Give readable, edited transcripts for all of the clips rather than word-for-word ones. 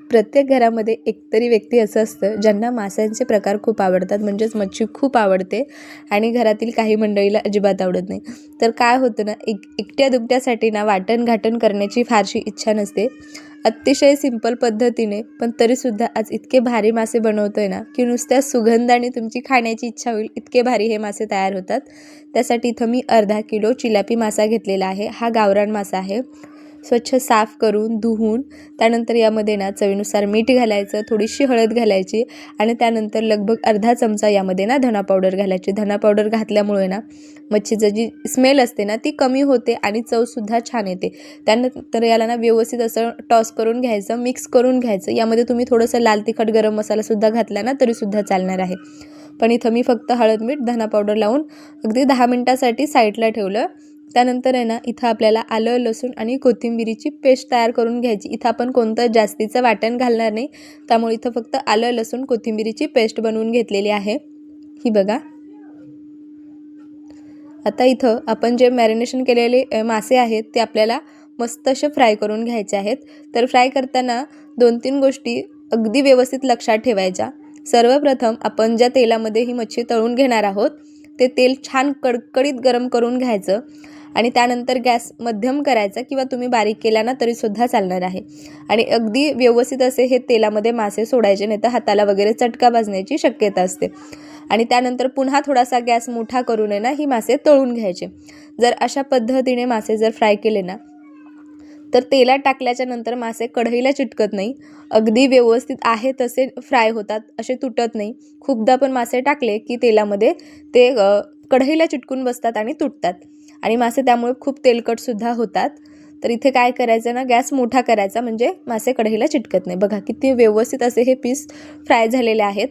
प्रत्येक घरामध्ये एकतरी व्यक्ती असं असतं ज्यांना माशांचे प्रकार खूप आवडतात, म्हणजेच मच्छी खूप आवडते आणि घरातील काही मंडळीला अजिबात आवडत नाही. तर काय होतं ना, एकट्या दुकट्यासाठी ना वाटण घाटण करण्याची फारशी इच्छा नसते. अतिशय सिंपल पद्धतीने पण तरीसुद्धा आज इतके भारी मासे बनवतोय ना की नुसत्या सुगंधाने तुमची खाण्याची इच्छा होईल इतके भारी हे मासे तयार होतात. त्यासाठी इथं मी अर्धा किलो चिलापी मासा घेतलेला आहे. हा गावरान मासा आहे. स्वच्छ साफ करून धुवून त्यानंतर यामध्ये ना चवीनुसार मीठ घालायचं, थोडीशी हळद घालायची आणि त्यानंतर लगभग अर्धा चमचा यामध्ये ना धना पावडर घालायची. धना पावडर घातल्यामुळे ना मच्छीचं जी स्मेल असते ना ती कमी होते आणि चवसुद्धा छान येते. त्यानंतर याला ना व्यवस्थित असं टॉस करून घ्यायचं, मिक्स करून घ्यायचं. यामध्ये तुम्ही थोडंसं लाल तिखट गरम मसालासुद्धा घातला ना तरीसुद्धा चालणार आहे. पण इथं मी फक्त हळद मीठ धना पावडर लावून अगदी 10 मिनिटासाठी साईडला ठेवलं. त्यानंतर आहे ना इथं आपल्याला आलं लसूण आणि कोथिंबिरीची पेस्ट तयार करून घ्यायची. इथं आपण कोणतं जास्तीचं वाटण घालणार नाही, त्यामुळे इथं फक्त आलं लसूण कोथिंबिरीची पेस्ट बनवून घेतलेली आहे. ही बघा. आता इथं आपण जे मॅरिनेशन केलेले मासे आहेत ते आपल्याला मस्त असे फ्राय करून घ्यायचे आहेत. तर फ्राय करताना 2-3 गोष्टी अगदी व्यवस्थित लक्षात ठेवायच्या. सर्वप्रथम आपण ज्या तेलामध्ये ही मच्छी तळून घेणार आहोत ते तेल छान कडकडीत गरम करून घ्यायचं आणि त्यानंतर गॅस मध्यम करायचा किंवा तुम्ही बारीक केला ना तरीसुद्धा चालणार आहे. आणि अगदी व्यवस्थित असे हे तेलामध्ये मासे सोडायचे, नाही तर हाताला वगैरे चटका बसण्याची शक्यता असते. आणि त्यानंतर पुन्हा थोडासा गॅस मोठा करून आहे ना ही मासे तळून घ्यायचे. जर अशा पद्धतीने मासे जर फ्राय केले ना तर तेलात टाकल्याच्या नंतर मासे कढईला चिटकत नाही, अगदी व्यवस्थित आहे तसे फ्राय होतात, असे तुटत नाही. खूपदा पण मासे टाकले की तेलामध्ये ते कढईला चिटकून बसतात आणि तुटतात आणि मासे त्यामुळे खूप तेलकटसुद्धा होतात. तर इथे काय करायचं ना, गॅस मोठा करायचा म्हणजे मासे कढईला चिटकत नाही. बघा किती व्यवस्थित असे हे पीस फ्राय झालेले आहेत.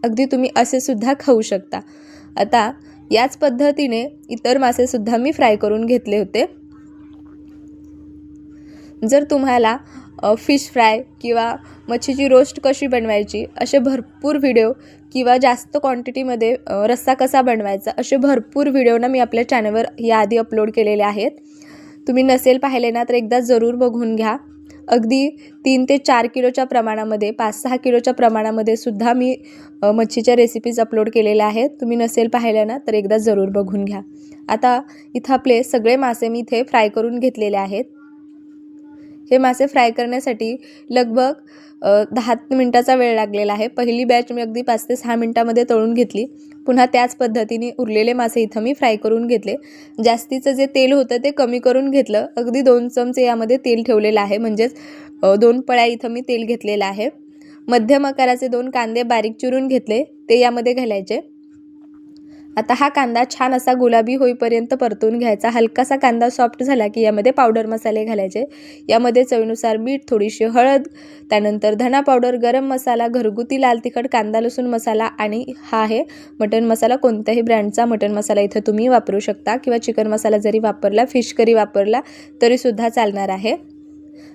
अगदी तुम्ही असे सुद्धा खाऊ शकता. आता याच पद्धतीने इतर मासेसुद्धा मी फ्राय करून घेतले होते. जर तुम्हाला फिश फ्राय किंवा मच्छीची रोस्ट कशी बनवायची असे भरपूर व्हिडिओ किंवा जास्त क्वांटिटीमध्ये रस्सा कसा बनवायचा असे भरपूर व्हिडिओ ना मी आपल्या चॅनलवर याआधी अपलोड केलेले आहेत. तुम्ही नसेल पाहिले ना तर एकदा जरूर बघून घ्या. अगदी 3 ते 4 किलोच्या प्रमाणामध्ये, 5-6 किलोच्या प्रमाणामध्ये सुद्धा मी मच्छीच्या रेसिपीज अपलोड केलेल्या आहेत. तुम्ही नसेल पाहिल्या ना तर एकदा जरूर बघून घ्या. आता इथं आपले सगळे मासे मी इथे फ्राय करून घेतलेले आहेत. हे मासे फ्राय करण्यासाठी लगभग 10 मिनिटाचा वेळ लागलेला आहे. पहिली बॅच मी अगदी 5 ते 6 मिनिटामध्ये तळून घेतली. पुन्हा त्याच पद्धतीने उरलेले मासे इथं मी फ्राय करून घेतले. जास्तीचं जे तेल होतं ते कमी करून घेतलं. अगदी 2 चमचे यामध्ये तेल ठेवलेलं आहे, म्हणजेच 2 पळ्या इथं मी तेल घेतलेलं आहे. मध्यम आकाराचे 2 कांदे बारीक चिरून घेतले, ते यामध्ये घालायचे. आता हा कांदा छान असा गुलाबी होईपर्यंत परतून घ्यायचा. हलकासा कांदा सॉफ्ट झाला की यामध्ये पावडर मसाले घालायचे. यामध्ये चवीनुसार मीठ, थोडीशी हळद, त्यानंतर धना पावडर, गरम मसाला, घरगुती लाल तिखट, कांदा लसूण मसाला आणि हा आहे मटण मसाला. कोणत्याही ब्रँडचा मटण मसाला इथं तुम्ही वापरू शकता किंवा चिकन मसाला जरी वापरला, फिश करी वापरला तरीसुद्धा चालणार आहे.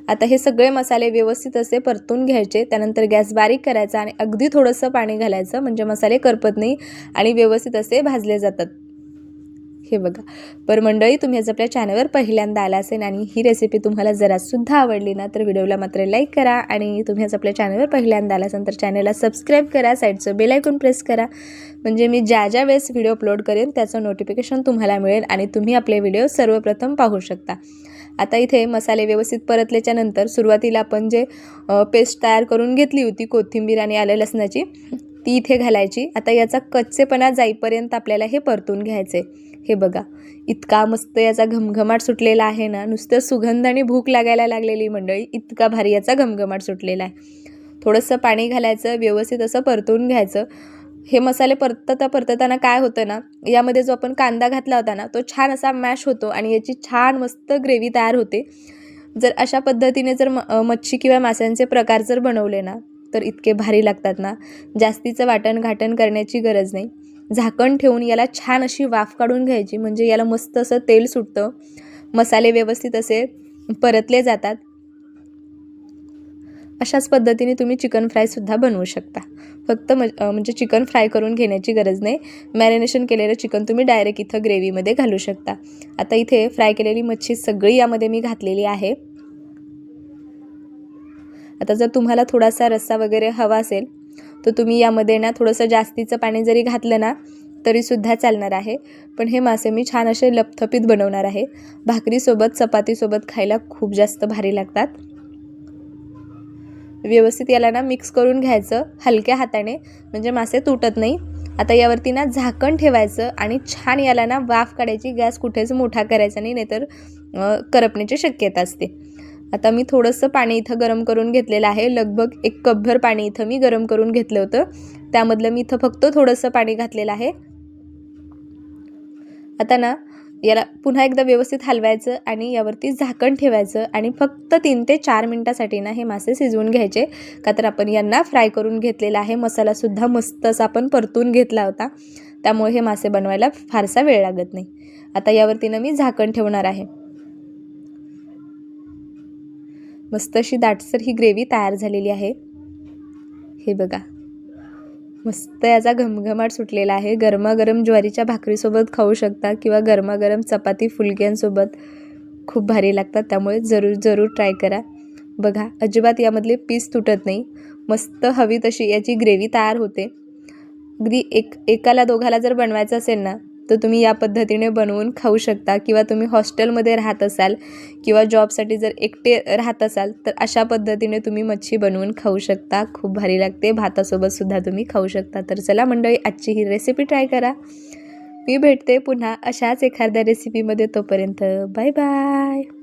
आता हे सगळे मसाले व्यवस्थित असे परतून घ्यायचे. त्यानंतर गॅस बारीक करायचा आणि अगदी थोडंसं पाणी घालायचं म्हणजे मसाले करपत नाही आणि व्यवस्थित असे भाजले जातात. हे बघा. पर मंडळी, तुम्ही आज आपल्या चॅनलवर पहिल्यांदा आला असेल आणि ही रेसिपी तुम्हाला जरासुद्धा आवडली ना तर व्हिडिओला मात्र लाईक करा आणि तुम्ही आज आपल्या चॅनलवर पहिल्यांदा आला असाल तर चॅनलला सबस्क्राईब करा, साईडचं बेल आयकॉन प्रेस करा, म्हणजे मी ज्या ज्या वेळेस व्हिडिओ अपलोड करेन त्याचं नोटिफिकेशन तुम्हाला मिळेल आणि तुम्ही आपले व्हिडिओ सर्वप्रथम पाहू शकता. आता इथे मसाले व्यवस्थित परतल्याच्या नंतर सुरुवातीला आपण जे पेस्ट तयार करून घेतली होती कोथिंबीर आणि आलं लसणाची ती इथे घालायची. आता याचा कच्चेपणा जाईपर्यंत आपल्याला हे परतून घ्यायचे. हे बघा, इतका मस्त याचा घमघमाट सुटलेला आहे ना, नुसतं सुगंध आणि भूक लागायला लागलेली मंडळी, इतका भारी याचा घमघमाट सुटलेला आहे. थोडंसं पाणी घालायचं, व्यवस्थित असं परतून घ्यायचं. हे मसाले परतताना काय होतं ना, यामध्ये जो आपण कांदा घातला होता ना तो छान असा मॅश होतो आणि याची छान मस्त ग्रेव्ही तयार होते. जर अशा पद्धतीने जर मच्छी किंवा माशांचे प्रकार जर बनवले ना तर इतके भारी लागतात ना, जास्तीचं वाटण घाटण करण्याची गरज नाही. झाकण ठेवून याला छान अशी वाफ काढून घ्यायची, म्हणजे याला मस्त असं तेल सुटतं, मसाले व्यवस्थित असे परतले जातात. अशाच पद्धतीने तुम्ही चिकन फ्रायसुद्धा बनवू शकता. फक्त म्हणजे चिकन फ्राय करून घेण्याची गरज नाही. मॅरिनेशन केलेलं चिकन तुम्ही डायरेक्ट इथं ग्रेव्हीमध्ये घालू शकता. आता इथे फ्राय केलेली मच्छी सगळी यामध्ये मी घातलेली आहे आता जर तुम्हाला थोडासा रस्सा वगैरे हवा असेल तर तुम्ही यामध्ये ना थोडंसं जास्तीचं पाणी जरी घातलं ना तरीसुद्धा चालणार आहे. पण हे मासे मी छान असे लपथपीत बनवणार आहे. भाकरीसोबत चपातीसोबत खायला खूप जास्त भारी लागतात. व्यवस्थित याला ना मिक्स करून घ्यायचं हलक्या हाताने, म्हणजे मासे तुटत नाही. आता यावरती ना झाकण ठेवायचं आणि छान याला ना वाफ काढायची. गॅस कुठेच मोठा करायचा नाही, नाहीतर करपण्याची शक्यता असते. आता मी थोडंसं पाणी इथं गरम करून घेतलेलं आहे. लगभग 1 कपभर पाणी इथं मी गरम करून घेतलं होतं. त्यामधलं मी इथं फक्त थोडंसं पाणी घातलेलं आहे. आता ना याला पुन्हा एकदा व्यवस्थित हलवायचं आणि यावरती झाकण ठेवायचं आणि फक्त 3 ते 4 मिनटासाठी ना हे मासे शिजवून घ्यायचे. का तर आपण यांना फ्राय करून घेतलेला आहे. मसालासुद्धा मस्त असा आपण परतून घेतला होता, त्यामुळे हे मासे बनवायला फारसा वेळ लागत नाही. आता यावरती ना मी झाकण ठेवणार आहे. मस्त अशी दाटसर ही ग्रेव्ही तयार झालेली आहे. हे बघा, मस्त याचा घमघमाट सुटलेला आहे. गरमागरम ज्वारीच्या भाकरीसोबत खाऊ शकता किंवा गरमागरम चपाती फुलक्यांसोबत खूप भारी लागतात. त्यामुळे जरूर ट्राय करा. बघा, अजिबात यामधले पीस तुटत नाही. मस्त हवी तशी याची ग्रेव्ही तयार होते. अगदी एकाला दोघाला जर बनवायचं असेल ना तर तुम्ही या पद्धतीने बनवून खाऊ शकता. किंवा तुम्ही हॉस्टेलमध्ये राहत असाल किंवा जॉबसाठी जर एकटे राहत असाल तर अशा पद्धतीने तुम्ही मच्छी बनवून खाऊ शकता. खूप भारी लागते. भातासोबतसुद्धा तुम्ही खाऊ शकता. तर चला मंडळी, आजची ही रेसिपी ट्राय करा. मी भेटते पुन्हा अशाच एखाद्या रेसिपीमध्ये. तोपर्यंत बाय बाय.